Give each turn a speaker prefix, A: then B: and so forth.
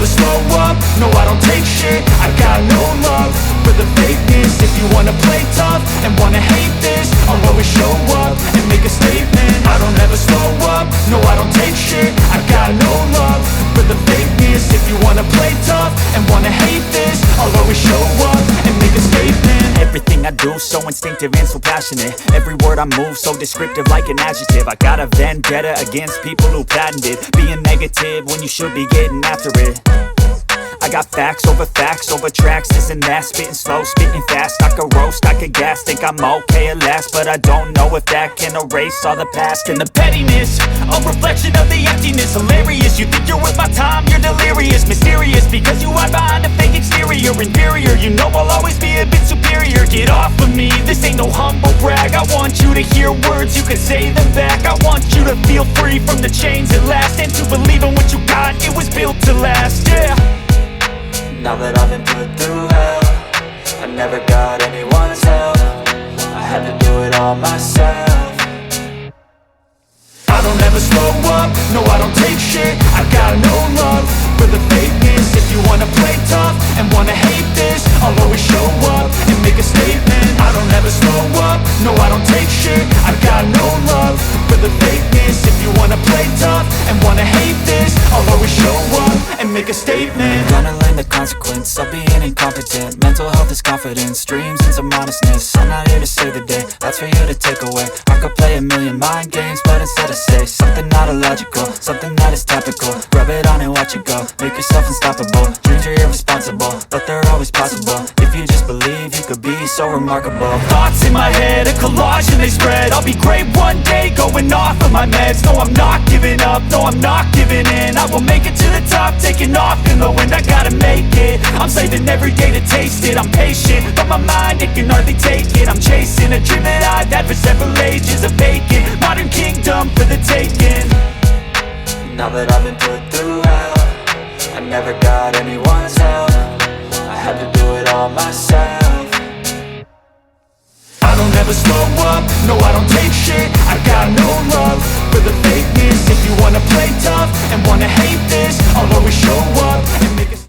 A: never slow up, no I don't take shit. I got no love for the fakeness. If you wanna play tough and wanna hate this, I'll always show up and make a statement. I don't ever slow up, no I don't take shit. I got no love for the fakeness. If you wanna play tough and wanna hate this, I'll always show up and make a statement.
B: Everything I do so instinctive and so passionate. Every word I move so descriptive like an adjective. I got a vendetta against people who patented being negative when you should be getting after it. I got facts over tracks, this and that. Spitting slow, spitting fast. I could roast, I could gas. Think I'm okay at last, but I don't know if that can erase all the past. And the pettiness, a reflection of the emptiness. Hilarious, you think you're worth my time, you're delirious. Mysterious, because you hide behind a fake exterior. Inferior, you know I'll always be a bit superior. Get off of me, this ain't no humble brag. I want you to hear words, you can say them back. I want you to feel free from the chains at last, and to believe in what you got, it was built to last, yeah.
C: Now that I've been put through hell, I never got anyone's help. I had to do it all myself.
A: I don't ever slow up, no I don't take shit. I got no love for the fakeness. If you wanna play tough and wanna hate this, I'll always show up and make a statement. I don't ever slow up, no I don't take shit. I got no love for the fakeness. If you wanna play tough and wanna hate this, I'll always show up and make a statement.
C: Gonna learn the consequence of being incompetent. Mental health is confidence, dreams and some modestness. I'm not here to save the day, that's for you to take away. I could play a million mind games, but instead I say something not illogical, something that is topical. Rub it on and watch it go, make yourself unstoppable. Dreams are irresponsible, but they're always possible. If you just believe, you could be so remarkable.
A: Thoughts in my head, a collage and they spread. I'll be great one day, going off of my meds. No I'm not giving up, no I'm not giving in. I will make it to the top, taking off in the wind. I gotta make it, I'm saving every day to taste it. I'm patient, but my mind, it can hardly take it. I'm chasing a dream that I've had for several ages. A vacant, modern kingdom for the taking.
C: Now that I've been put through hell, I never got anyone's help. I had to do it all myself.
A: I don't ever slow up, no I don't take shit. I got no love for the fakeness. If you wanna play tough and wanna hate this, I'll always show up